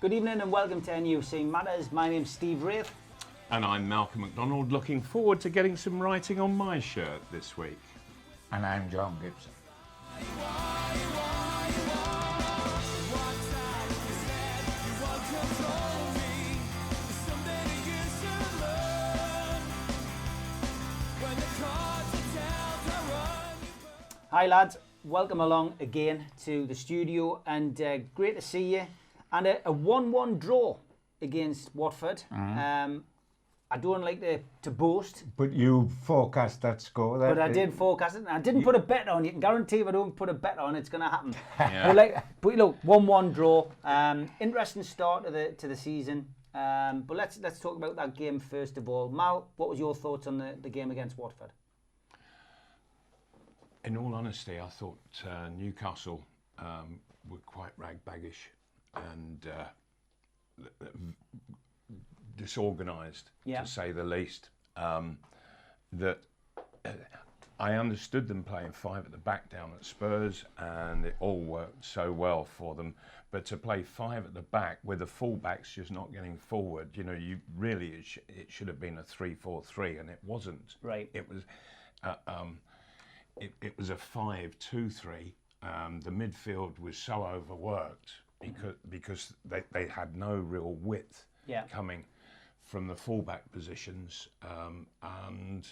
Good evening and welcome to NUFC Matters. My name's Steve Wraith. And I'm Malcolm MacDonald, looking forward to getting some writing on my shirt this week. And I'm John Gibson. Hi lads, welcome along again to the studio and great to see you. And a 1-1 draw against Watford. I don't like to boast. But you forecast that score. But I did forecast it. And I didn't put a bet on. You can guarantee if I don't put a bet on, it's going to happen. Yeah. But look, 1-1 draw. Interesting start to the season. But let's talk about that game first of all. Mal, what was your thoughts on the game against Watford? In all honesty, I thought Newcastle were quite ragbaggish and disorganised, to say the least. That I understood them playing five at the back down at Spurs, and it all worked so well for them. But to play five at the back with the full-backs just not getting forward, it should have been a 3-4-3, and it wasn't. Right. It was. It was a 5-2-3. The midfield was so overworked because they had no real width coming from the fullback positions, and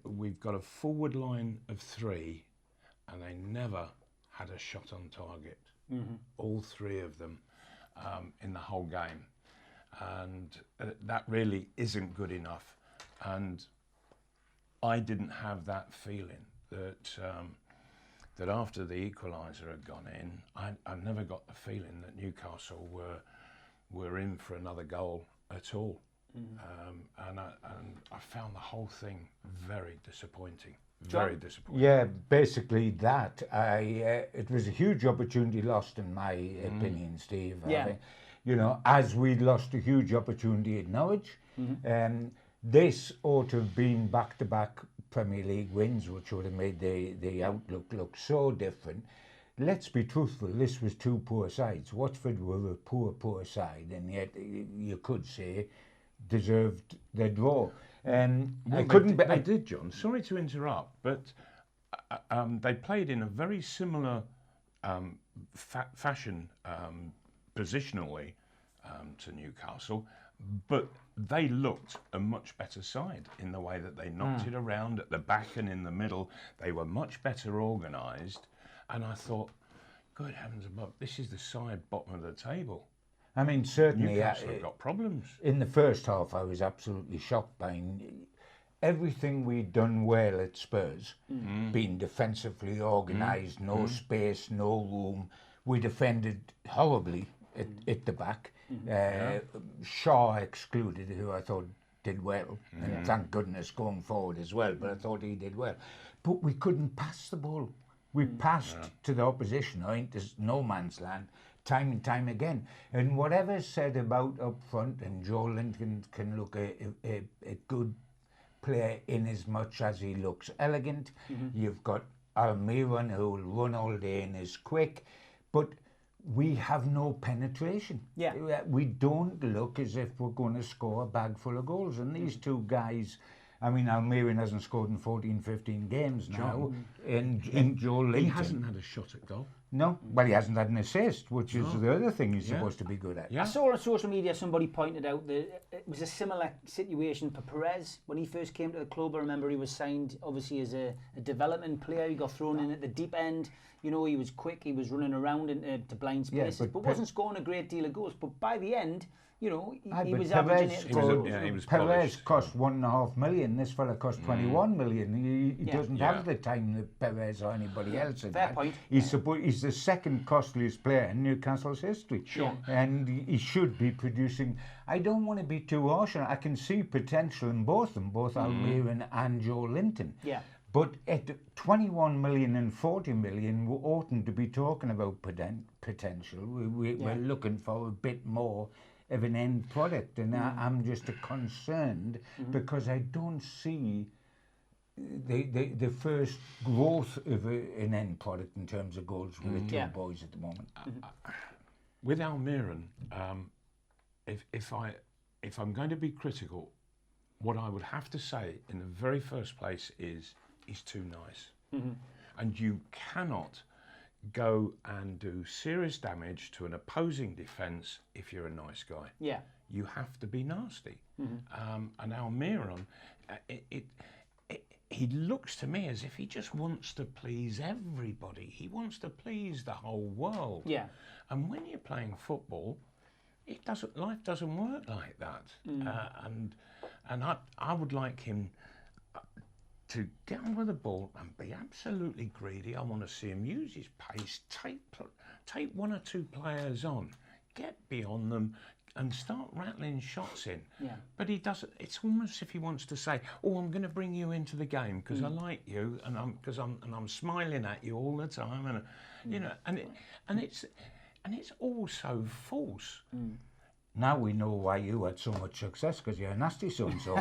we've got a forward line of three, and they never had a shot on target. All three of them in the whole game, and that really isn't good enough. And I didn't have that feeling that after the equaliser had gone in, I never got the feeling that Newcastle were in for another goal at all. And I found the whole thing very disappointing. Very disappointing. Yeah, basically that. It was a huge opportunity lost, in my opinion, Steve. Yeah. I think, as we lost a huge opportunity at Norwich, this ought to have been back-to-back Premier League wins, which would have made the outlook look so different. Let's be truthful, this was two poor sides. Watford were a poor side, and yet you could say deserved their draw. They did, John. Sorry to interrupt, but they played in a very similar fashion positionally to Newcastle, but they looked a much better side in the way that they knocked it around at the back and in the middle. They were much better organised, and I thought, good heavens above, this is the side bottom of the table. I mean, certainly, Newcastle have got problems. In the first half, I was absolutely shocked by everything we'd done well at Spurs, being defensively organised, no space, no room. We defended horribly at the back. Shaw excluded, who I thought did well, and thank goodness going forward as well, but I thought he did well. But we couldn't pass the ball. We passed to the opposition, I think there's no man's land, time and time again. And whatever's said about up front, and Joe Linton can look a good player in as much as he looks elegant. You've got Almiron, who will run all day and is quick, but we have no penetration. Yeah. We don't look as if we're going to score a bag full of goals. And these two guys, I mean, Almiron hasn't scored in 14, 15 games now. And Joe Linton. He hasn't had a shot at goal. No, but he hasn't had an assist, which is the other thing he's supposed to be good at. I saw on social media somebody pointed out that it was a similar situation for Perez when he first came to the club. I remember he was signed obviously as a development player. He got thrown in at the deep end. He was quick. He was running around into blind spaces, but wasn't scoring a great deal of goals. But by the end, he was averaging it. Perez cost $1.5 million. This fella cost 21 million. He doesn't have the time that Perez or anybody else had. Fair point. He's the second costliest player in Newcastle's history. Sure. And he should be producing. I don't want to be too harsh. I can see potential in both of them, both Almiron and Joe Linton. Yeah. But at 21 million and 40 million, we oughtn't to be talking about potential. We're looking for a bit more of an end product, and I'm just concerned because I don't see the first growth of an end product in terms of goals with the two boys at the moment. With Almiron, if I'm going to be critical, what I would have to say in the very first place is he's too nice, and you cannot go and do serious damage to an opposing defence if you're a nice guy. Yeah. You have to be nasty. And Almiron, he looks to me as if he just wants to please everybody. He wants to please the whole world. Yeah. And when you're playing football, life doesn't work like that. And I would like him to get on with the ball and be absolutely greedy. I want to see him use his pace, take one or two players on, get beyond them, and start rattling shots in. Yeah. But he doesn't. It's almost as if he wants to say, "Oh, I'm going to bring you into the game because I like you, and I'm smiling at you all the time," and you know, and it's all so false. Now we know why you had so much success, because you're a nasty son. So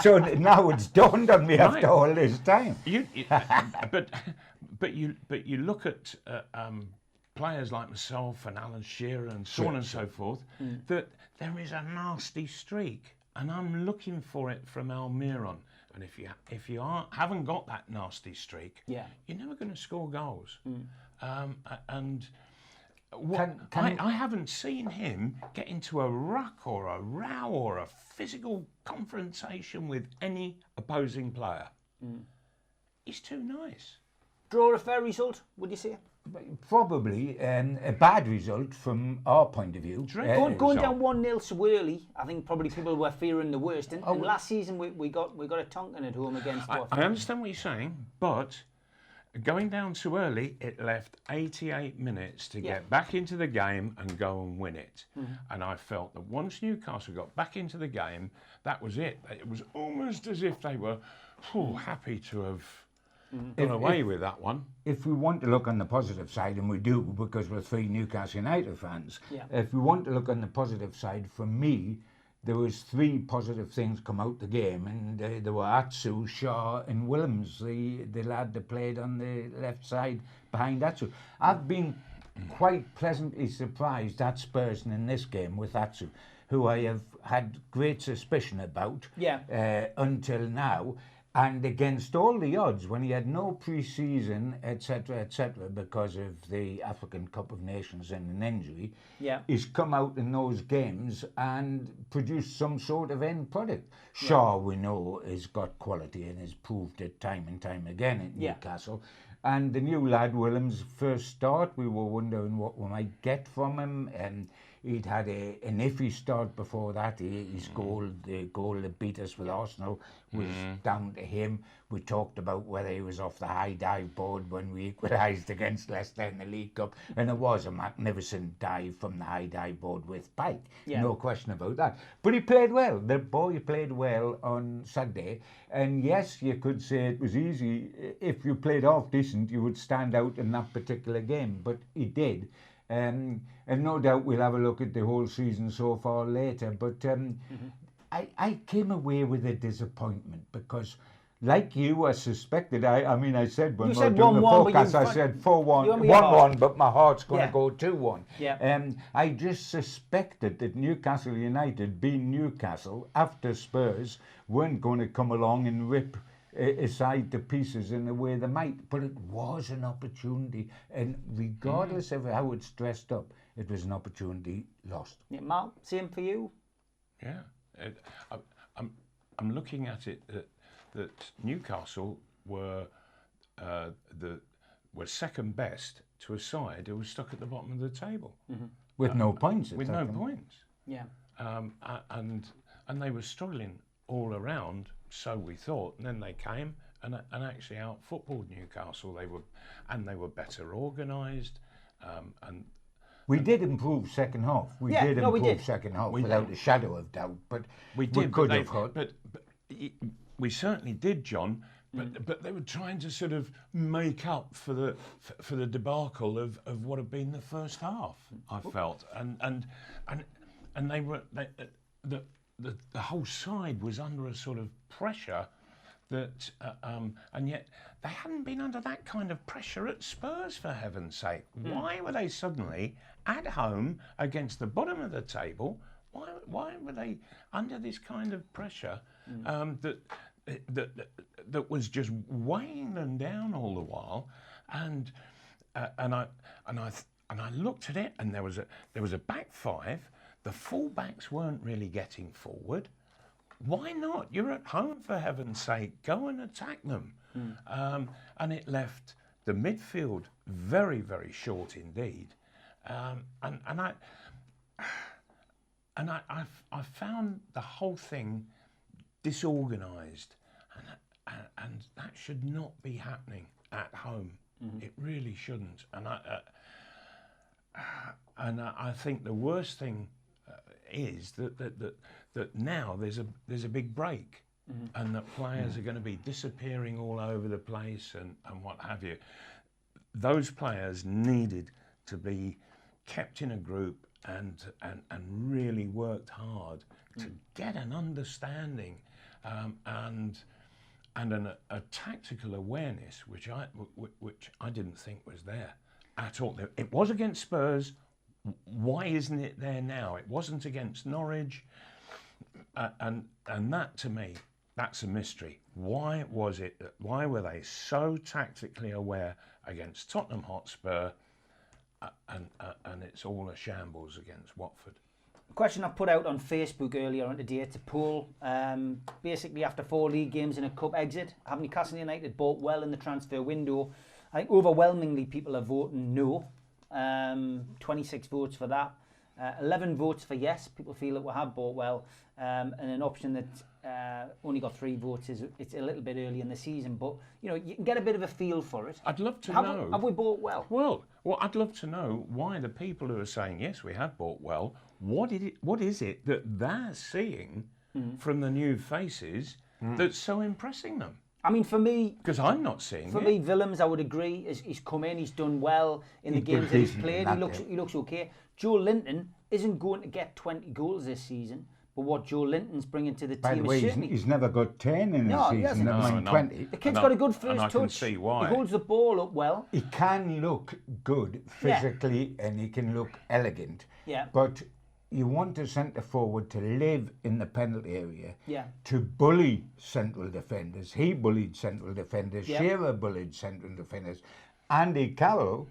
so now it's dawned on me after all this time. But you look at players like myself and Alan Shearer and so on and so forth, that there is a nasty streak, and I'm looking for it from Almiron. And if you haven't got that nasty streak, you're never going to score goals. I haven't seen him get into a ruck or a row or a physical confrontation with any opposing player. He's too nice. Draw a fair result, would you say? Probably a bad result from our point of view. Going down 1-0 so early, I think probably people were fearing the worst. And last season we got a Tonkin at home against Watford. I understand what you're saying, but going down too early, it left 88 minutes to get back into the game and go and win it. And I felt that once Newcastle got back into the game, that was it. It was almost as if they were happy to have gone away with that one. If we want to look on the positive side, and we do because we're 3 Newcastle United fans, if we want to look on the positive side, for me, there was 3 positive things come out the game, and there were Atsu, Shaw and Willems, the lad that played on the left side behind Atsu. I've been quite pleasantly surprised at Spurs in this game with Atsu, who I have had great suspicion about until now. And against all the odds, when he had no pre-season, etc., because of the African Cup of Nations and an injury, he's come out in those games and produced some sort of end product. Shaw, we know, has got quality and has proved it time and time again at Newcastle. And the new lad, Willems, first start, we were wondering what we might get from him. And he'd had an iffy start before that. His goal, the goal that beat us with Arsenal, was down to him. We talked about whether he was off the high dive board when we equalised against Leicester in the League Cup, and it was a magnificent dive from the high dive board with Pike. No question about that. But he played well. The boy played well on Saturday, and yes, you could say it was easy. If you played half decent, you would stand out in that particular game, but he did. And no doubt we'll have a look at the whole season so far later. But I came away with a disappointment because, like you, I suspected. I mean, I said when we were doing the forecast, I said 4-1, 1-1, but my heart's going to go 2-1. I just suspected that Newcastle United, being Newcastle, after Spurs, weren't going to come along and rip aside to pieces in the way they might, but it was an opportunity, and regardless of how it's dressed up, it was an opportunity lost. Mark, same for you? I'm looking at it that Newcastle were second best to a side who was stuck at the bottom of the table with no points. With no points. And they were struggling all around. So we thought, and then they came and actually out-footballed Newcastle. They were better organised, and we did improve second half. We did improve second half without a shadow of doubt. But we could have had. But we certainly did, John. But they were trying to sort of make up for the debacle of what had been the first half. I felt, and they were the whole side was under a sort of pressure that, and yet they hadn't been under that kind of pressure at Spurs, for heaven's sake. Why were they suddenly at home against the bottom of the table? Why were they under this kind of pressure that was just weighing them down all the while? And I looked at it, and there was a back five. The full-backs weren't really getting forward. Why not? You're at home, for heaven's sake. Go and attack them. And it left the midfield very, very short indeed. And I found the whole thing disorganised, and that should not be happening at home. It really shouldn't. And I think the worst thing is that now there's a big break, and that players are going to be disappearing all over the place and what have you. Those players needed to be kept in a group and really worked hard to get an understanding and a tactical awareness which I didn't think was there at all. It was against Spurs. Why isn't it there now? It wasn't against Norwich, and that, to me, that's a mystery. Why was it? Why were they so tactically aware against Tottenham Hotspur, and it's all a shambles against Watford? A question I put out on Facebook earlier on today to poll. Basically, after 4 league games and a cup exit, have Newcastle United bought well in the transfer window? I think overwhelmingly people are voting no. 26 votes for that, 11 votes for yes. People feel that we have bought well, and an option that only got 3 votes is it's a little bit early in the season, but you can get a bit of a feel for it. I'd love to know. Have we bought well? Well, I'd love to know why the people who are saying yes, we have bought well. What is it that they're seeing from the new faces that's so impressing them? I mean, for me... Because I'm not seeing it. For me, Willems, I would agree, he's come in, he's done well in the games that he's played. He looks okay. Joe Linton isn't going to get 20 goals this season, but what Joe Linton's bringing to the By team the way, is certainly... he's never got 10 in a season, never mind 20. The kid's got a good first touch. I can see why. He holds the ball up well. He can look good physically, and he can look elegant. Yeah. But you want a centre forward to live in the penalty area, to bully central defenders. He bullied central defenders. Shearer bullied central defenders. Andy Carroll,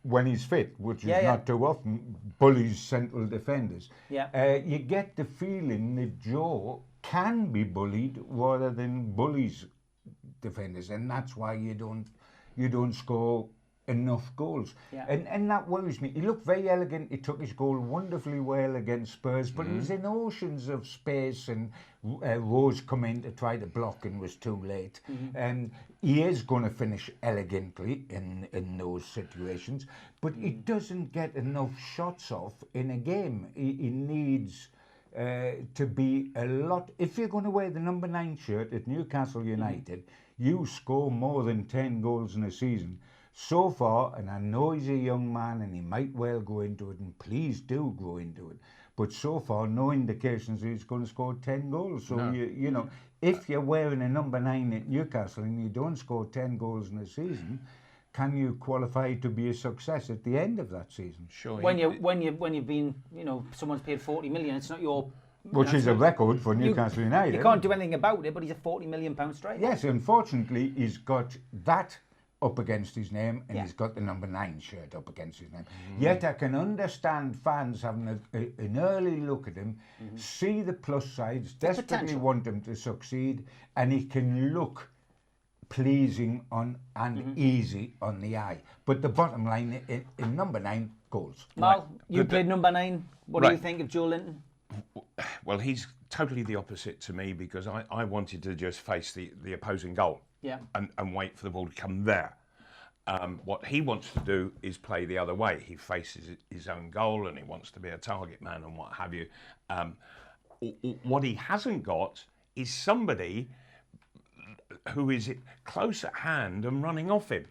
when he's fit, which is not too often, bullies central defenders. You get the feeling that Joe can be bullied rather than bullies defenders, and that's why you don't score enough goals. And that worries me. He looked very elegant. He took his goal wonderfully well against Spurs, but he was in oceans of space, and Rose come in to try to block and was too late. And he is going to finish elegantly in those situations, but he doesn't get enough shots off in a game. He needs to be a lot... If you're going to wear the number 9 shirt at Newcastle United, you score more than 10 goals in a season. So far, and I know he's a young man and he might well go into it, and please do go into it, but so far, no indications that he's going to score 10 goals. So, you know, if you're wearing a number 9 at Newcastle and you don't score 10 goals in a season, can you qualify to be a success at the end of that season? Sure. When you've been, someone's paid 40 million, it's not your... Which is a record for Newcastle United. You can't do anything about it, but he's a £40 million striker. Yes, unfortunately, he's got that up against his name, and he's got the number 9 shirt up against his name. Yet I can understand fans having an early look at him, see the plus sides, desperately want him to succeed, and he can look pleasing and easy on the eye. But the bottom line, in number 9, goals. Mal, you played number 9. What do you think of Joe Linton? Well, he's totally the opposite to me, because I wanted to just face the opposing goal. And wait for the ball to come there. What he wants to do is play the other way. He faces his own goal and he wants to be a target man and what have you. What he hasn't got is somebody who is close at hand and running off him.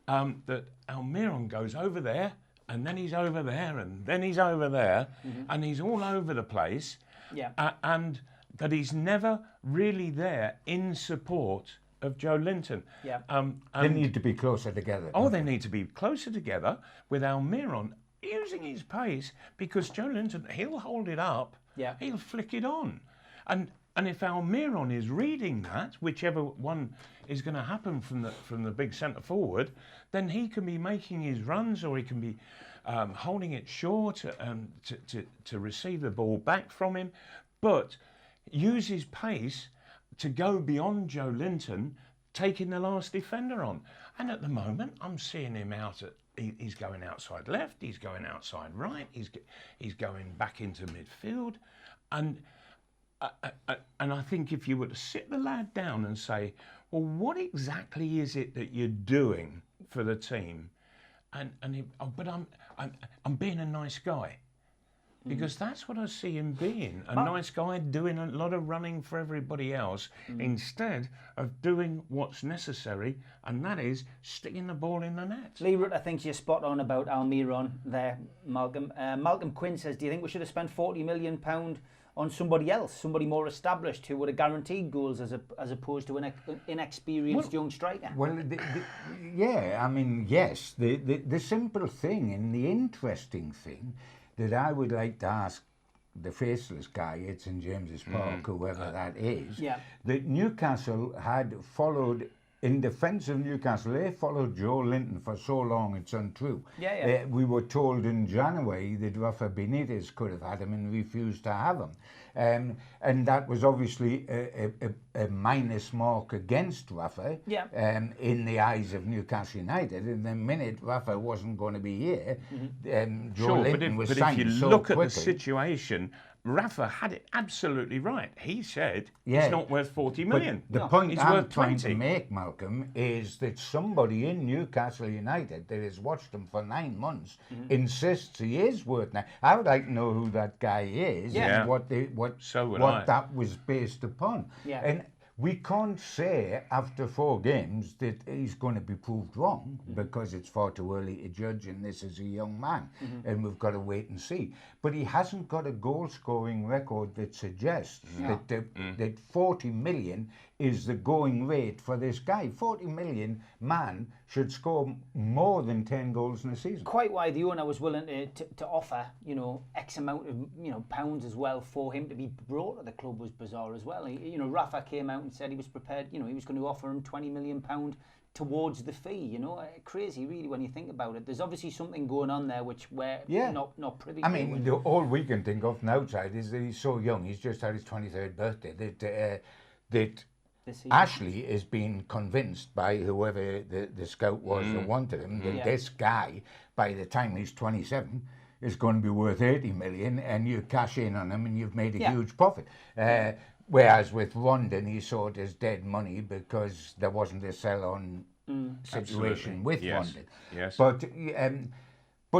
That Almiron goes over there, and then he's over there, and then he's over there, and he's all over the place. And that he's never really there in support of Joe Linton. Yeah. They need to be closer together. Oh, they need to be closer together with Almiron using his pace, because Joe Linton, he'll hold it up, Yeah. he'll flick it on. And if Almiron is reading that, whichever one is going to happen from the big centre forward, then he can be making his runs, or he can be holding it short to receive the ball back from him, but use his pace to go beyond Joe Linton, taking the last defender on. And at the moment, I'm seeing him he's going outside left, he's going outside right, he's going back into midfield, and I think if you were to sit the lad down and say, well, what exactly is it that you're doing for the team? But I'm being a nice guy. Because that's what I see him being, a nice guy doing a lot of running for everybody else instead of doing what's necessary, and that is sticking the ball in the net. Lee Rutter thinks you're spot on about Almiron there, Malcolm. Malcolm Quinn says, do you think we should have spent £40 million on somebody else, somebody more established who would have guaranteed goals as opposed to an inexperienced young striker? Well, yeah, I mean, yes. The simple thing and the interesting thing that I would like to ask the faceless guy at St James's Park, whoever that is, that Newcastle had followed, in defence of Newcastle, they followed Joe Linton for so long it's untrue. We were told in January that Rafa Benitez could have had him and refused to have him. And that was obviously a minus mark against Rafa in the eyes of Newcastle United. And the minute Rafa wasn't going to be here, Joe Linton was signed so quickly. But if you look at the situation, Rafa had it absolutely right. He said he's not worth 40 million. But the point I'm trying to make, Malcolm, is that somebody in Newcastle United that has watched him for 9 months insists he is worth now. I would like to know who that guy is and what that was based upon. And we can't say after 4 games that he's going to be proved wrong, because it's far too early to judge, and this is a young man, and we've got to wait and see. But he hasn't got a goal-scoring record that suggests that 40 million is the going rate for this guy. 40 million man should score more than 10 goals in a season. Quite why the owner was willing to offer, X amount of, pounds as well for him to be brought to the club was bizarre as well. Rafa came out and said he was prepared, he was going to offer him £20 million towards the fee, crazy really when you think about it. There's obviously something going on there which we're not privy to. I mean, all we can think of from the outside is that he's so young. He's just had his 23rd birthday that Ashley is being convinced by whoever the scout was that wanted him that this guy, by the time he's 27, is going to be worth 80 million, and you cash in on him and you've made a huge profit. Whereas with Rondon, he saw it as dead money because there wasn't a sell-on situation with Rondon. Yes. But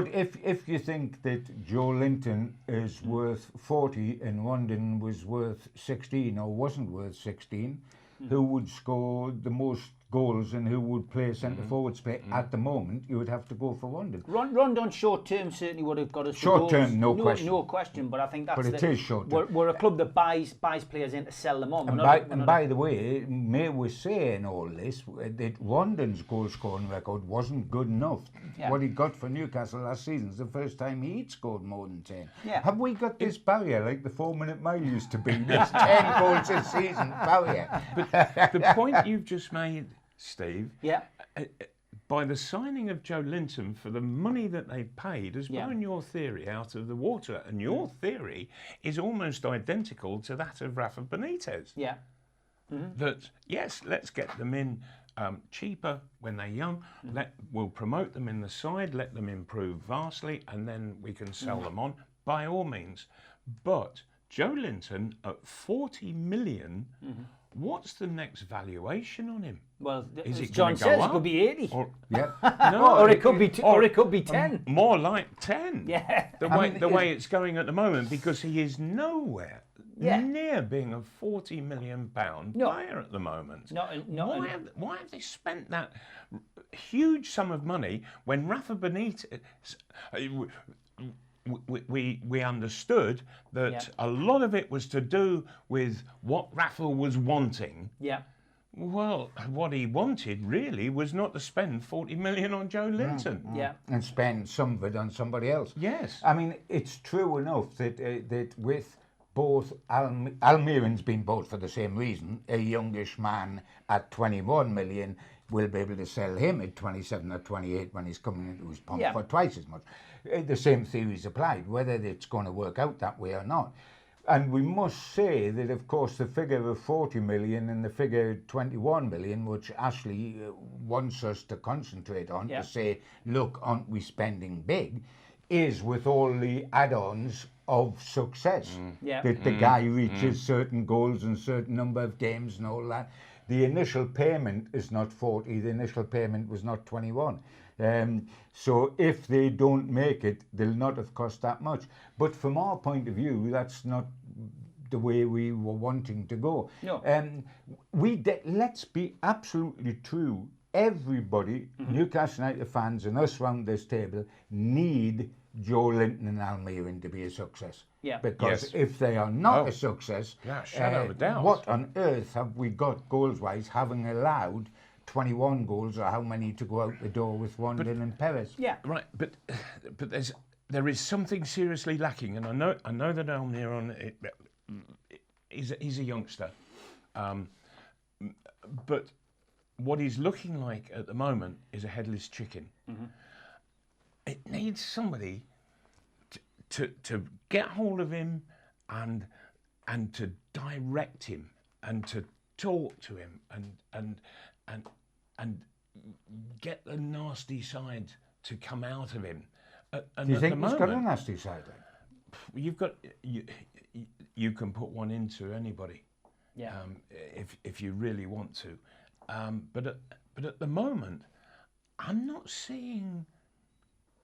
if you think that Joe Linton is worth 40 and Rondon was worth 16 or wasn't worth 16, who would score the most goals and who would play centre forward split at the moment, you would have to go for Rondon. Rondon short term certainly would have got us short term, no question. But I think that's it is short term. We're a club that buys players in to sell them on. And by the way, May was saying all this that Rondon's goal scoring record wasn't good enough. What he got for Newcastle last season is the first time he'd scored more than 10. Have we got this barrier like the 4-minute mile used to be? This 10 goals a season barrier. But the point you've just made, Steve, by the signing of Joe Linton for the money that they paid has blown your theory out of the water, and your theory is almost identical to that of Rafa Benitez. That yes, let's get them in cheaper when they're young. We'll promote them in the side, let them improve vastly, and then we can sell them on by all means. But Joe Linton at 40 million. What's the next valuation on him? Well, is as it John says, it could be 80. Or it could be or it could be 10. More like 10. The way it's going at the moment, because he is nowhere near being a 40 million pound player at the moment. Why have they spent that huge sum of money when Rafa Benitez we understood that a lot of it was to do with what Rafa was wanting. Yeah. Well, what he wanted really was not to spend 40 million on Joe Linton. Yeah. And spend some of it on somebody else. Yes. I mean, it's true enough that that with both Almiron's been bought for the same reason. A youngish man at 21 million will be able to sell him at 27 or 28 when he's coming into his pump for twice as much. The same theory is applied, whether it's going to work out that way or not. And we must say that, of course, the figure of 40 million and the figure of 21 million, which Ashley wants us to concentrate on, to say, look, aren't we spending big, is with all the add-ons of success. That the guy reaches certain goals and certain number of games and all that. The initial payment is not 40, the initial payment was not 21. So if they don't make it, they'll not have cost that much. But from our point of view, that's not the way we were wanting to go. No. Let's be absolutely true. Everybody, Newcastle United fans and us round this table, need Joe Linton and Almiron to be a success. Yeah. Because if they are not a success, shadow of a doubt. what on earth have we got goals-wise, having allowed 21 goals, or how many to go out the door with Rondon and Perez? Yeah. Right, but there is something seriously lacking, and I know that Almiron he's a youngster, but what he's looking like at the moment is a headless chicken. It needs somebody to get hold of him and to direct him and to talk to him and get the nasty side to come out of him. And Do you at think the he's got a moment, nasty side then? you've got you can put one into anybody, if you really want to, but at the moment, I'm not seeing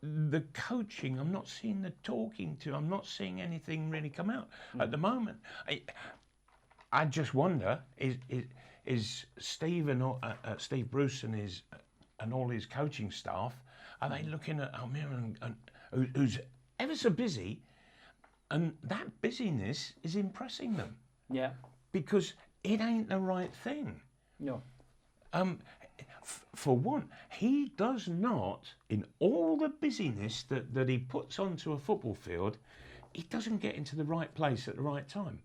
the coaching, I'm not seeing the talking to, I'm not seeing anything really come out at the moment. I just wonder, is Steve and Steve Bruce and all his coaching staff, are they looking at Almiron who's ever so busy, and that busyness is impressing them? Yeah. Because it ain't the right thing. No. For one, he does not, in all the busyness that he puts onto a football field, he doesn't get into the right place at the right time.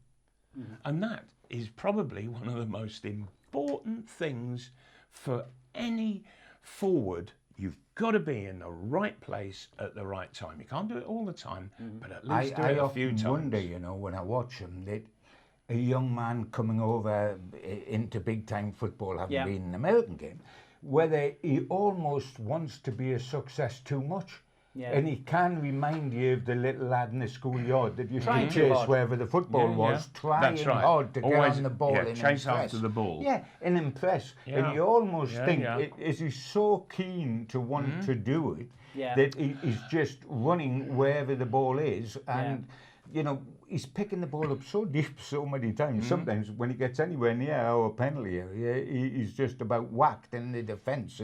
And that is probably one of the most important things for any forward. You've got to be in the right place at the right time. You can't do it all the time, but at least do it a few times. I often wonder, when I watch him, that a young man coming over into big-time football, having been in an American game, whether he almost wants to be a success too much. And he can remind you of the little lad in the schoolyard that used to chase wherever the football was, trying hard to get on the ball and chase impress. after the ball. Yeah, and impress. And you almost think, is he so keen to want to do it that he's just running wherever the ball is, and he's picking the ball up so deep so many times. Sometimes when he gets anywhere near our penalty area, he's just about whacked, and the defence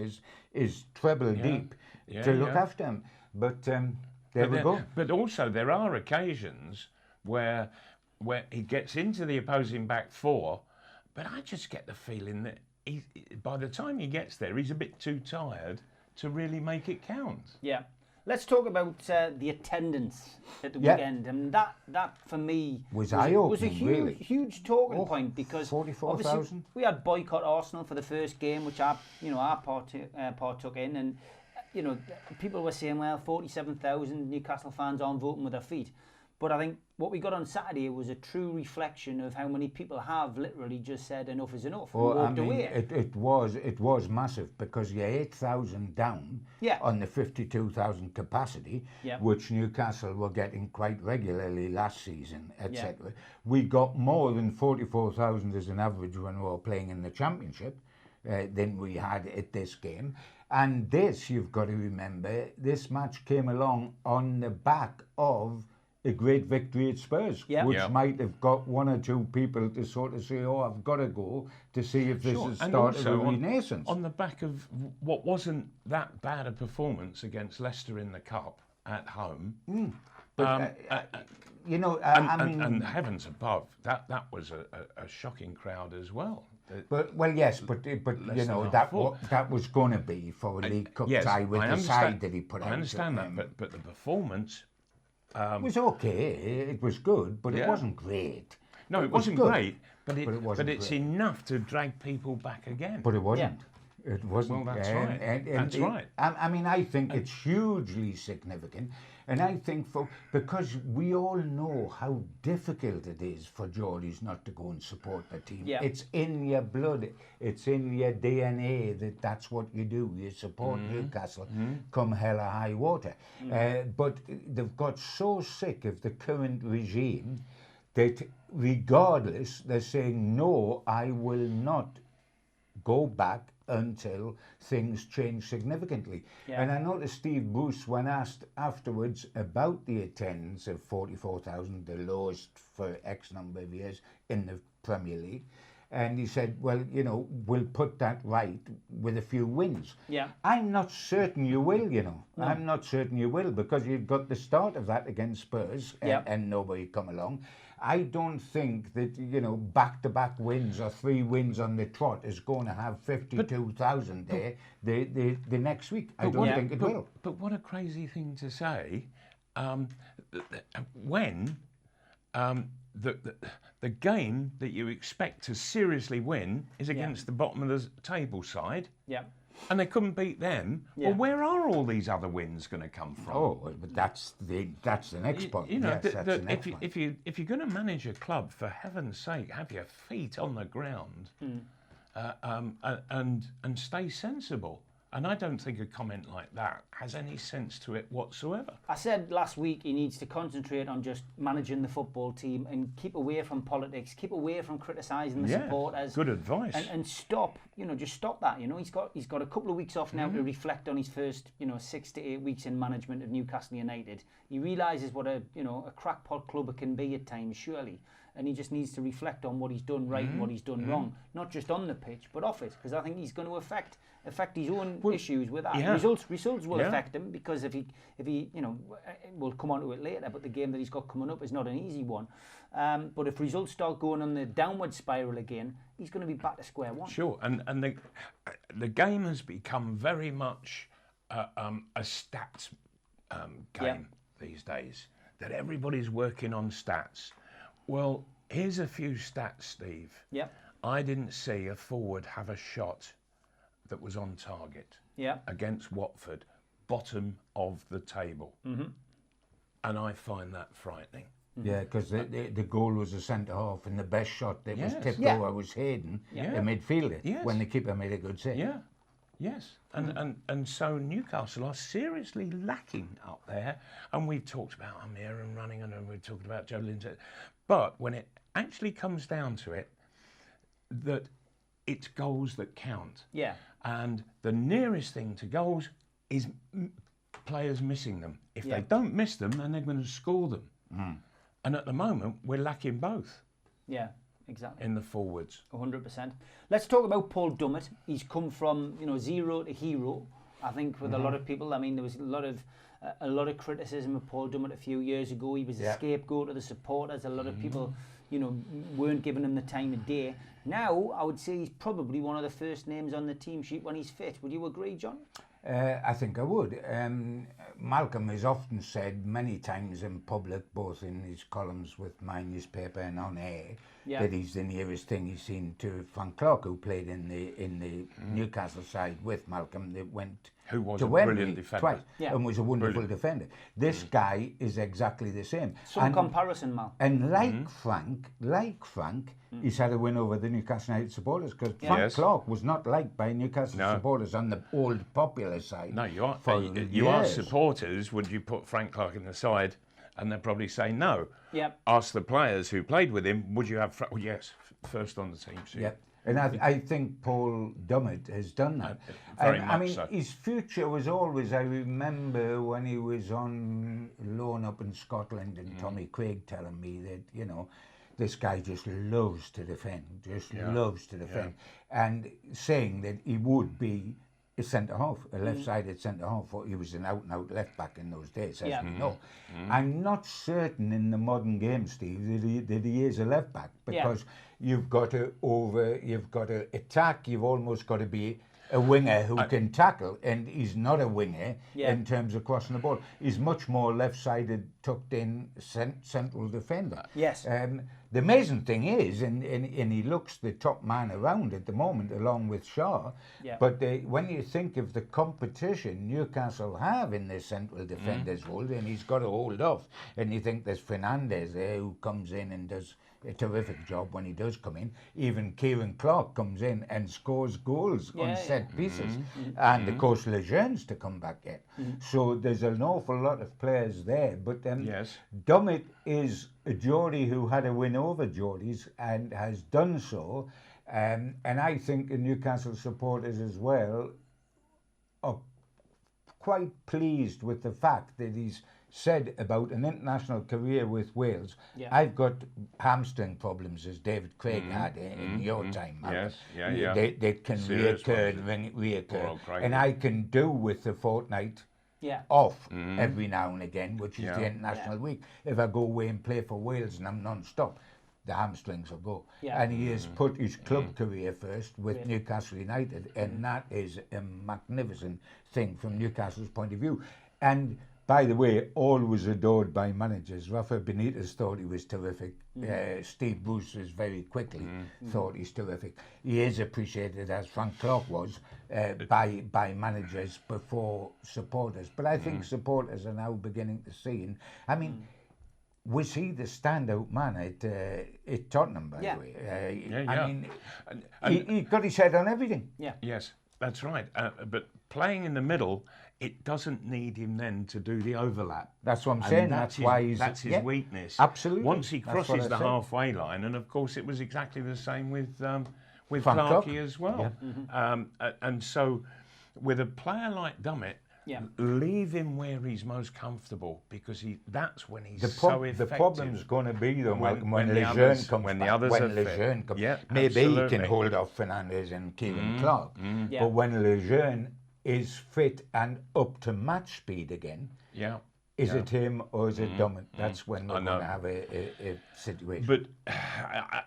is treble deep to look after him. But there we go. But also there are occasions where he gets into the opposing back four, but I just get the feeling that by the time he gets there, he's a bit too tired to really make it count. Yeah. Let's talk about the attendance at the weekend, and that for me was eye-opening, was a huge talking point, because 44,000. We had boycott Arsenal for the first game, which I partook in, and people were saying, well, 47,000 Newcastle fans aren't voting with their feet. But I think what we got on Saturday was a true reflection of how many people have literally just said enough is enough and walked away. It was massive, because you're 8,000 down on the 52,000 capacity, which Newcastle were getting quite regularly last season, etc. We got more than 44,000 as an average when we were playing in the Championship than we had at this game. And this, you've got to remember, this match came along on the back of a great victory at Spurs, which might have got one or two people to sort of say, oh, I've got to go to see if this is starting a renaissance. On the back of what wasn't that bad a performance against Leicester in the Cup at home, You know, And, I mean, and heavens above, that was a shocking crowd as well. but yes, but you Less know than that half full. that was going to be for a League Cup tie with the side that he put out. I understand that, but the performance. It was okay. It was good, but it wasn't great. No, it was wasn't good, great, but wasn't it's great. enough to drag people back again. But it wasn't. It wasn't. Well, that's right. That's right. I mean, I think it's hugely significant, and I think because we all know how difficult it is for Geordies not to go and support the team. Yeah. It's in your blood. It's in your DNA that's what you do. You support Newcastle, come hell or high water. But they've got so sick of the current regime that regardless, they're saying, no, I will not go back until things change significantly. Yeah. And I noticed Steve Bruce, when asked afterwards about the attendance of 44,000, the lowest for X number of years in the Premier League, and he said, well, you know, we'll put that right with a few wins. Yeah. I'm not certain you will, you know. No. I'm not certain you will, because you've got the start of that against Spurs and nobody come along. I don't think that, you know, back-to-back wins or 3 wins on the trot is going to have 52,000 there the next week. I don't think it will. But what a crazy thing to say when the game that you expect to seriously win is against the bottom of the table side. Yeah. And they couldn't beat them. Yeah. Well, where are all these other wins going to come from? Oh, but that's the next point. You know, yes, that's the next point. if you're going to manage a club, for heaven's sake, have your feet on the ground and stay sensible. And I don't think a comment like that has any sense to it whatsoever. I said last week he needs to concentrate on just managing the football team and keep away from politics, keep away from criticising the supporters. Good advice. And stop, you know, just stop that. You know, he's got a couple of weeks off now to reflect on his first, 6 to 8 weeks in management of Newcastle United. He realises what a crackpot club it can be at times, surely. And he just needs to reflect on what he's done right and what he's done wrong, not just on the pitch, but off it, because I think he's going to affect his own issues with that. Yeah. Results will affect him, because if he, we'll come on to it later, but the game that he's got coming up is not an easy one. But if results start going on the downward spiral again, he's going to be back to square one. Sure, and the game has become very much a stats game these days. That everybody's working on stats. Well, here's a few stats, Steve. Yep. I didn't see a forward have a shot that was on target against Watford, bottom of the table. Mm-hmm. And I find that frightening. Yeah, because the goal was a centre-half, and the best shot that was tipped over was Hayden, a midfielder, when the keeper made a good save. Yeah, yes. And so Newcastle are seriously lacking up there. And we've talked about Amir and running, and we've talked about Joe Linton. But when it actually comes down to it, that it's goals that count. Yeah. And the nearest thing to goals is players missing them. If they don't miss them, then they're going to score them. Mm. And at the moment, we're lacking both. Yeah, exactly. In the forwards. 100%. Let's talk about Paul Dummett. He's come from, zero to hero. I think with a lot of people, I mean, there was a lot of criticism of Paul Dummett a few years ago. He was a scapegoat of the supporters. A lot of people, weren't giving him the time of day. Now, I would say he's probably one of the first names on the team sheet when he's fit. Would you agree, John? I think I would. Malcolm has often said many times in public, both in his columns with my newspaper and on air, that he's the nearest thing he's seen to Frank Clark, who played in the Newcastle side with Malcolm that went who was to a Wembley brilliant defender twice and was a wonderful defender. This guy is exactly the same. Some comparison, Mal. And like Frank, he's had a win over the Newcastle United supporters, because Frank Clark was not liked by Newcastle supporters on the old popular side. No, you are supporters. Would you put Frank Clark in the side? And they'll probably say no. Yep. Ask the players who played with him, would you have... Well, yes, first on the team sheet. Yep. And I think Paul Dummett has done that. Very much so. His future was always, I remember when he was on loan up in Scotland, and Tommy Craig telling me that, this guy just loves to defend, loves to defend. And saying that he would be a centre-half, a left-sided centre-half. He was an out-and-out left-back in those days, as we know. I'm not certain in the modern game, Steve, that he is a left-back, because you've got to attack, you've almost got to be a winger who can tackle, and he's not a winger in terms of crossing the ball. He's much more left-sided, tucked-in central defender. Yes. The amazing thing is, and he looks the top man around at the moment, along with Shaw. Yeah. But when you think of the competition Newcastle have in this central defender's role, and he's got to hold off, and you think there's Fernandes there who comes in and does a terrific job when he does come in. Even Kieran Clark comes in and scores goals on set pieces. And of course Lejeune's to come back in. So there's an awful lot of players there. But Dummett is a Geordie who had a win over Geordies and has done so. And I think the Newcastle supporters as well are quite pleased with the fact that he's said about an international career with Wales. I've got hamstring problems, as David Craig had in your time. They can reoccur. And I can do with the fortnight off every now and again, which is the international week. If I go away and play for Wales and I'm non-stop, the hamstrings will go. And he has put his club career first with Newcastle United, and that is a magnificent thing from Newcastle's point of view. And by the way, always adored by managers. Rafa Benitez thought he was terrific. Steve Bruce was very quickly thought he's terrific. He is appreciated, as Frank Clark was, by managers before supporters. But I think supporters are now beginning to see. And I mean, was he the standout man at Tottenham, by the way? I mean, he got his head on everything. Yes, that's right. But playing in the middle, it doesn't need him then to do the overlap. That's what I'm saying. That's his weakness. Absolutely. Once he crosses the halfway line, and of course it was exactly the same with Clarkey as well. And so, with a player like Dummett, leave him where he's most comfortable, because that's when he's so effective. The problem's going to be though when Lejeune comes when back. The others when are Lejeune fit. comes, maybe he can hold off Fernandes and Kieran Clark. But when Lejeune is fit and up to match speed again, is it him or is it Dummett? That's when we're going to have a situation. But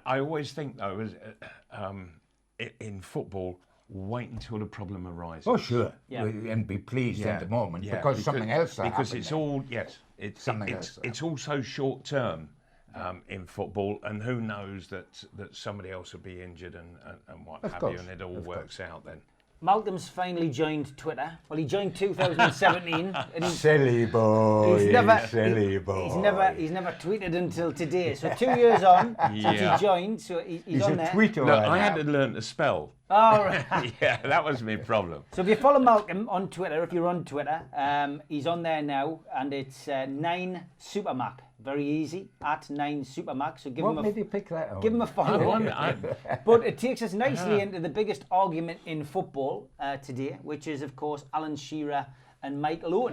I always think, though, in football, wait until the problem arises. Oh, sure. And be pleased at the moment because something else happens. Because it's all, it's also short term in football, and who knows that somebody else will be injured and what have you, and it all works out then. Malcolm's finally joined Twitter. Well, he joined 2017. And silly boy. He's never tweeted until today. So 2 years on since he joined. So he's on there. Tweeter. Look, I had to learn to spell. Oh, right. That was my problem. So if you follow Malcolm on Twitter, if you're on Twitter, he's on there now, and it's 9supermac. Very easy, at 9supermac. So give what made you pick that on? Give him a follow. But it takes us nicely into the biggest argument in football today, which is, of course, Alan Shearer and Michael Owen.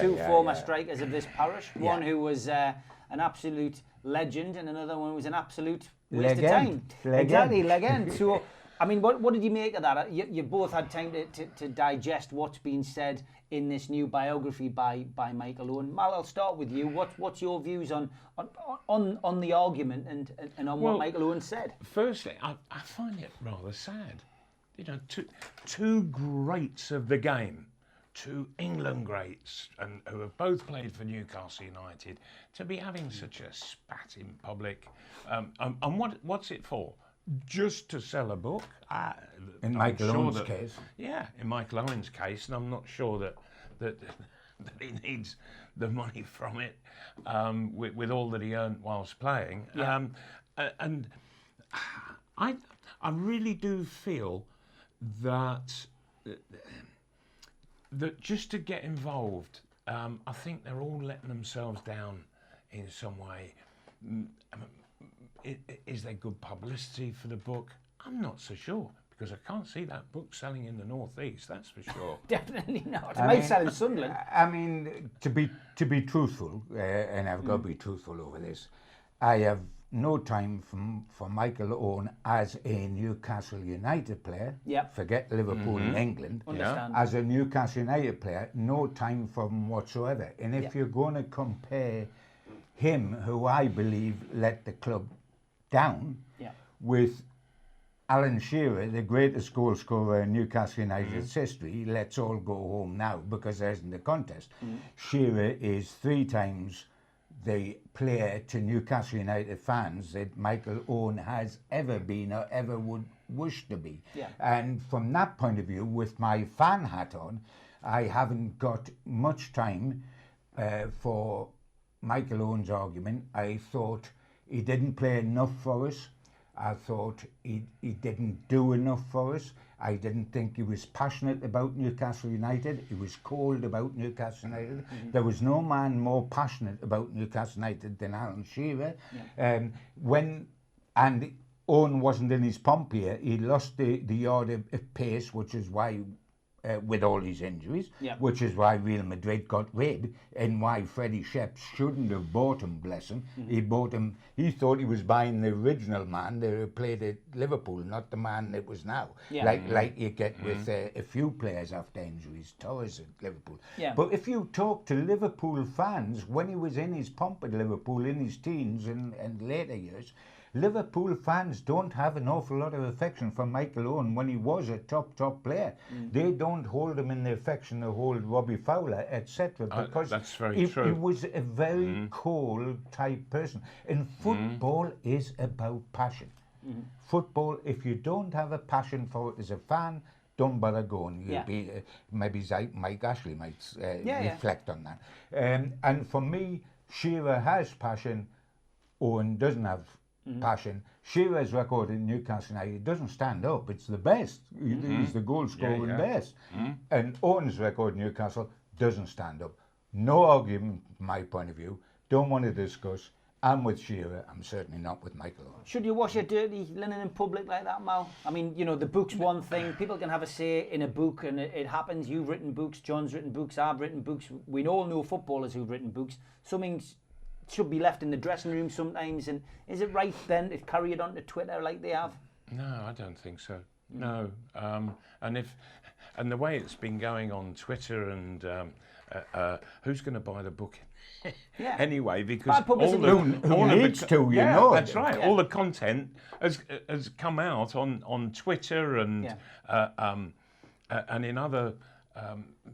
Two former strikers of this parish. One who was an absolute legend, and another one who was an absolute waste of time. Exactly, legend. So, I mean, what did you make of that? You both had time to digest what's been said in this new biography by Michael Owen. Mal, I'll start with you. What's your views on the argument and on what Michael Owen said? Firstly, I find it rather sad. You know, two greats of the game, two England greats, and who have both played for Newcastle United, to be having such a spat in public. And what's it for? Just to sell a book? In Michael Owen's case. Yeah, in Michael Owen's case, and I'm not sure that he needs the money from it with all that he earned whilst playing. Yeah. And I really do feel that just to get involved, I think they're all letting themselves down in some way. Is there good publicity for the book? I'm not so sure, because I can't see that book selling in the northeast. That's for sure. Definitely not. It might sell in Sunderland. I mean, to be truthful, and I've got to be truthful over this. I have no time for Michael Owen as a Newcastle United player. Yep. Forget Liverpool and England. Understand. As a Newcastle United player, no time for him whatsoever. And if you're going to compare him, who I believe let the club down, with Alan Shearer, the greatest goal scorer in Newcastle United's history, let's all go home now because there isn't a contest. Shearer is 3 times the player to Newcastle United fans that Michael Owen has ever been or ever would wish to be. And from that point of view, with my fan hat on, I haven't got much time for Michael Owen's argument. I thought he didn't play enough for us. I thought he didn't do enough for us. I didn't think he was passionate about Newcastle United. He was cold about Newcastle United. There was no man more passionate about Newcastle United than Alan Shearer. And Owen wasn't in his pomp here. He lost the yard of pace, which is why, with all his injuries, which is why Real Madrid got rid, and why Freddie Sheps shouldn't have bought him, bless him. He bought him, he thought he was buying the original man that played at Liverpool, not the man that was now. Like you get with a few players after injuries, Torres at Liverpool. But if you talk to Liverpool fans, when he was in his pomp at Liverpool, in his teens and later years, Liverpool fans don't have an awful lot of affection for Michael Owen when he was a top player. They don't hold him in the affection they hold Robbie Fowler, etc. Because that's very true. He was a very cold type person. And football is about passion. Football, if you don't have a passion for it as a fan, don't bother going. You'll be maybe Mike Ashley might reflect on that. And for me, Shearer has passion. Owen doesn't have passion. Shearer's record in Newcastle United doesn't stand up. It's the best. He's the goal scoring best. And Owen's record in Newcastle doesn't stand up. No argument from my point of view. Don't want to discuss. I'm with Shearer. I'm certainly not with Michael Owen. Should you wash your dirty linen in public like that, Mal? I mean, you know, the book's one thing. People can have a say in a book, and it happens. You've written books. John's written books. I've written books. We all know footballers who've written books. Something's should be left in the dressing room sometimes, and is it right then to carry it onto Twitter like they have? No, I don't think so. No, and the way it's been going on Twitter, and who's going to buy the book anyway? Because who needs to, you know? That's right. All the content has come out on Twitter and in other.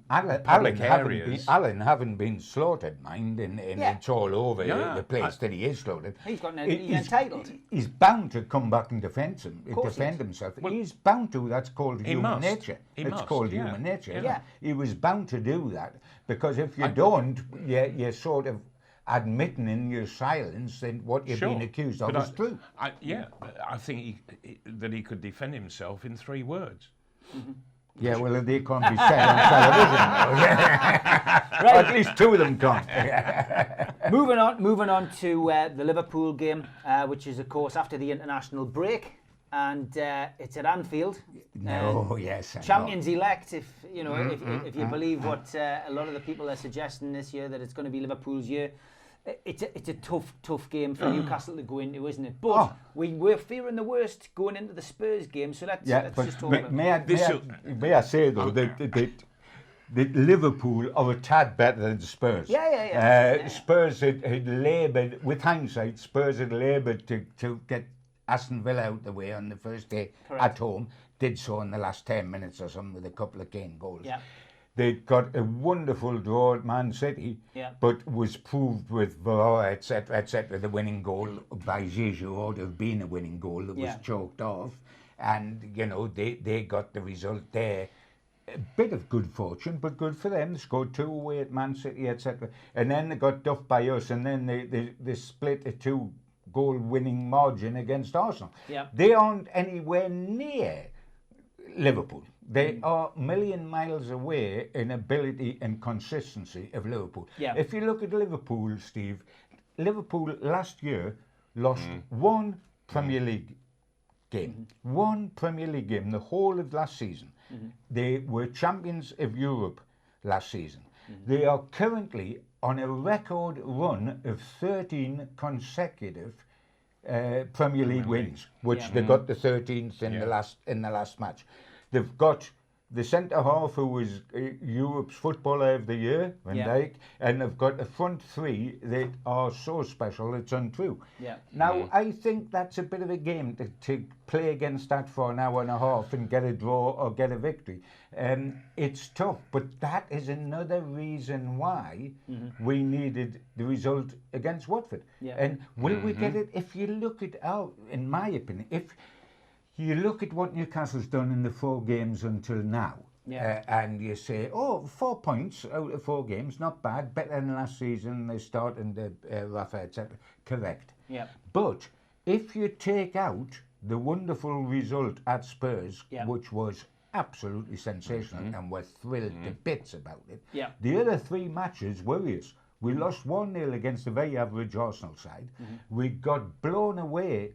Public areas. Alan haven't been slaughtered, mind, and it's all over the place that he is slaughtered. He's entitled. He's bound to come back and defend himself. Well, he's bound to. That's called human nature. It's called human nature. He was bound to do that, because if you don't, you're sort of admitting in your silence that what you're being accused of is true. I think that he could defend himself in 3 words. Yeah, well, they can't be said on television. Right. At least 2 of them can't. Moving on to the Liverpool game, which is, of course, after the international break, and it's at Anfield. Champions elect, if you know, if you believe what a lot of the people are suggesting this year, that it's going to be Liverpool's year. It's a tough game for Newcastle to go into, isn't it? But we're fearing the worst going into the Spurs game, so let's just talk about it. May I say, though, that Liverpool are a tad better than Spurs. Spurs had laboured, with hindsight, Spurs had laboured to get Aston Villa out the way on the first day at home. Did so in the last 10 minutes or something with a couple of Kane goals. They got a wonderful draw at Man City, but was proved with Varane, etc., the winning goal by Zizou ought to have been a winning goal that was choked off. And, you know, they got the result there. A bit of good fortune, but good for them. They scored 2 away at Man City, etc. And then they got duffed by us, and then they split a 2-goal winning margin against Arsenal. They aren't anywhere near Liverpool. They are a million miles away in ability and consistency of Liverpool. If you look at Liverpool, Steve, Liverpool last year lost 1 Premier League game. 1 Premier League game, the whole of last season. They were champions of Europe last season. They are currently on a record run of 13 consecutive Premier League wins, which they got the 13th in the last match. They've got the centre half who was Europe's Footballer of the Year, Van Dijk, and they've got a front three that are so special it's untrue. Now I think that's a bit of a game to play against that for an hour and a half and get a draw or get a victory. It's tough, but that is another reason why we needed the result against Watford. And will we get it? If you look at in my opinion, if you look at what Newcastle's done in the 4 games until now, and you say, 4 points out of 4 games, not bad, better than last season, they started the Rafa, etc. Correct. But if you take out the wonderful result at Spurs, which was absolutely sensational, and we're thrilled to bits about it, the other 3 matches worry us. We lost 1-0 against a very average Arsenal side. We got blown away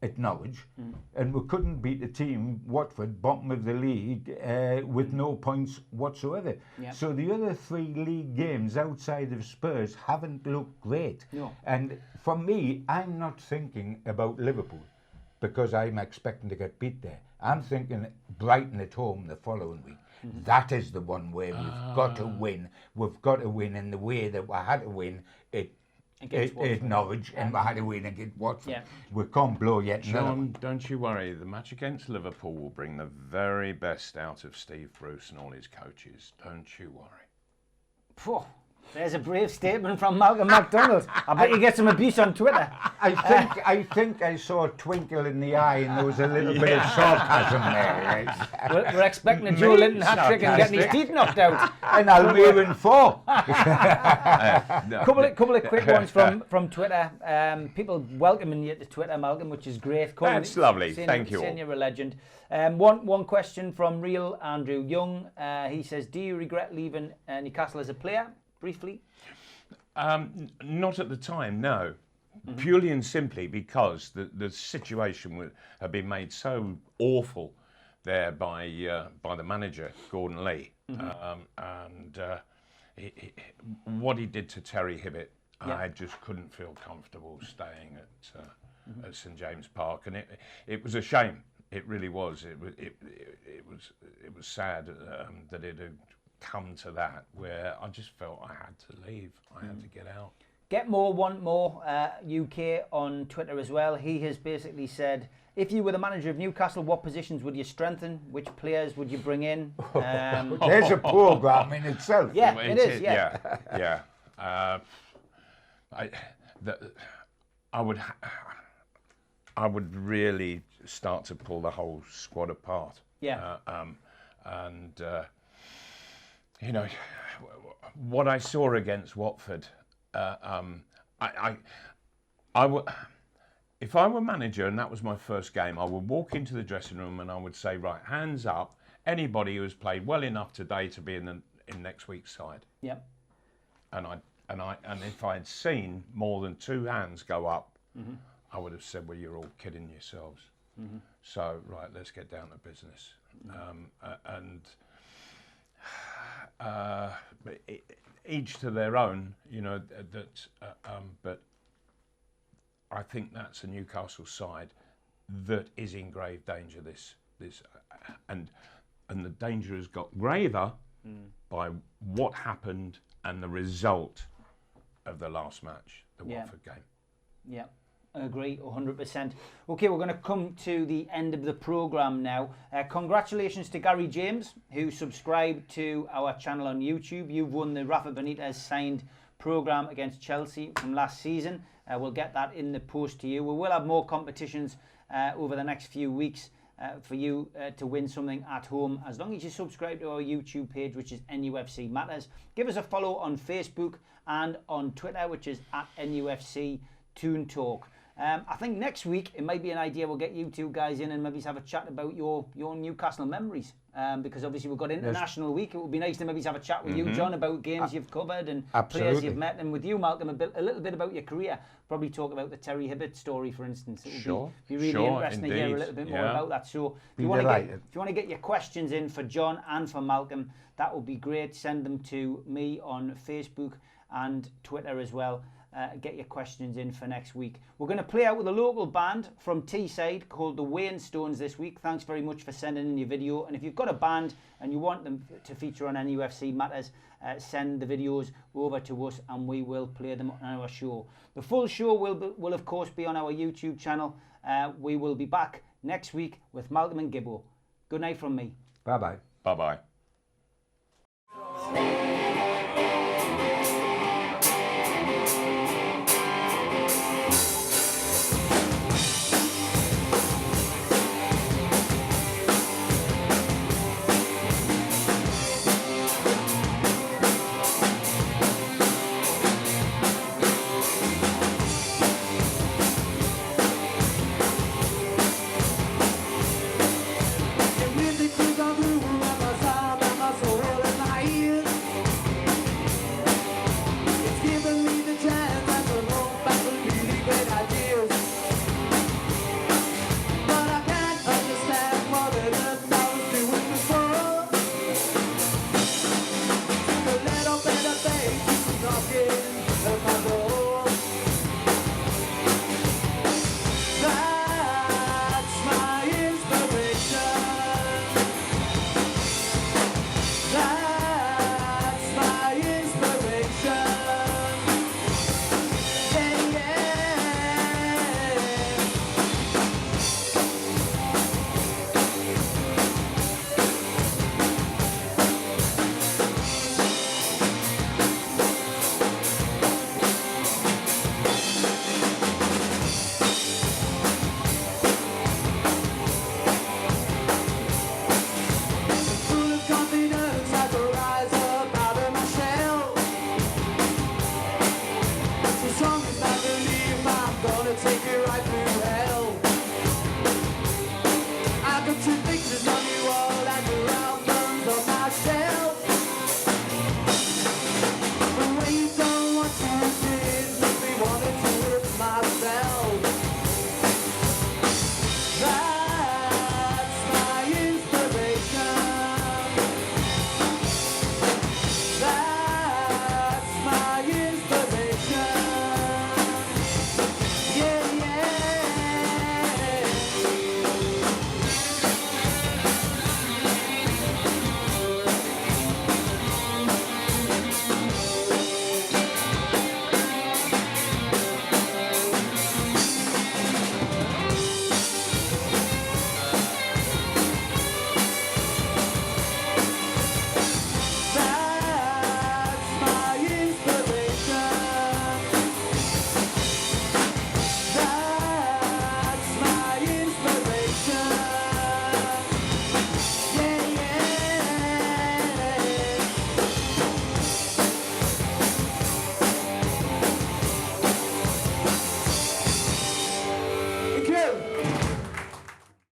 at Norwich, and we couldn't beat the team, Watford, bottom of the league, with no points whatsoever. So the other 3 league games outside of Spurs haven't looked great. And for me, I'm not thinking about Liverpool because I'm expecting to get beat there. I'm thinking Brighton at home the following week. That is the one where we've got to win. We've got to win in the way that we had to win at Norwich, and we had to win against Watford. We can't blow yet. John, don't you worry. The match against Liverpool will bring the very best out of Steve Bruce and all his coaches. Don't you worry. There's a brave statement from Malcolm MacDonald. I bet you get some abuse on Twitter. I think I saw a twinkle in the eye, and there was a little bit of sarcasm there. Right? We're expecting a Joe Linton hat-trick and getting his teeth knocked out. And I'll be in 4. Couple of quick ones from Twitter. People welcoming you to Twitter, Malcolm, which is great. That's lovely. Thank you. Saying you're a legend. One question from Real Andrew Young. He says, do you regret leaving Newcastle as a player? Briefly? Not at the time, no. Purely and simply because the situation had been made so awful there by the manager, Gordon Lee. And what he did to Terry Hibbett, I just couldn't feel comfortable staying at St James Park. And it was a shame. It really was. It was sad that it had come to that, where I just felt I had to leave. I had to get out. Get More, Want More, UK on Twitter as well. He has basically said, if you were the manager of Newcastle, what positions would you strengthen? Which players would you bring in? There's a programme in itself. Yeah, it is. I would really start to pull the whole squad apart. You know, what I saw against Watford, I would, if I were manager and that was my first game, I would walk into the dressing room and I would say, right, hands up, anybody who has played well enough today to be in next week's side. And if I had seen more than 2 hands go up, I would have said, well, you're all kidding yourselves. So, right, let's get down to business. Each to their own, you know. But I think that's a Newcastle side that is in grave danger. And the danger has got graver by what happened and the result of the last match, the Watford game. I agree 100%. Okay, we're going to come to the end of the programme now. Congratulations to Gary James, who subscribed to our channel on YouTube. You've won the Rafa Benitez signed programme against Chelsea from last season. We'll get that in the post to you. We will have more competitions over the next few weeks for you to win something at home, as long as you subscribe to our YouTube page, which is NUFC Matters. Give us a follow on Facebook and on Twitter, which is at NUFC Toon Talk. I think next week it might be an idea we'll get you 2 guys in and maybe have a chat about your Newcastle memories, because obviously we've got International Week. It would be nice to maybe have a chat with you, John, about games you've covered and players you've met, and with you, Malcolm, a little bit about your career. Probably talk about the Terry Hibbett story, for instance. It would be really interesting to hear a little bit more about that. So if you want to get your questions in for John and for Malcolm, that would be great. Send them to me on Facebook and Twitter as well. Get your questions in for next week. We're going to play out with a local band from Teesside called the Wainstones this week. Thanks very much for sending in your video. And if you've got a band and you want them to feature on NUFC Matters, send the videos over to us and we will play them on our show. The full show will of course be on our YouTube channel. We will be back next week with Malcolm and Gibbo. Good night from me. Bye-bye. Bye-bye.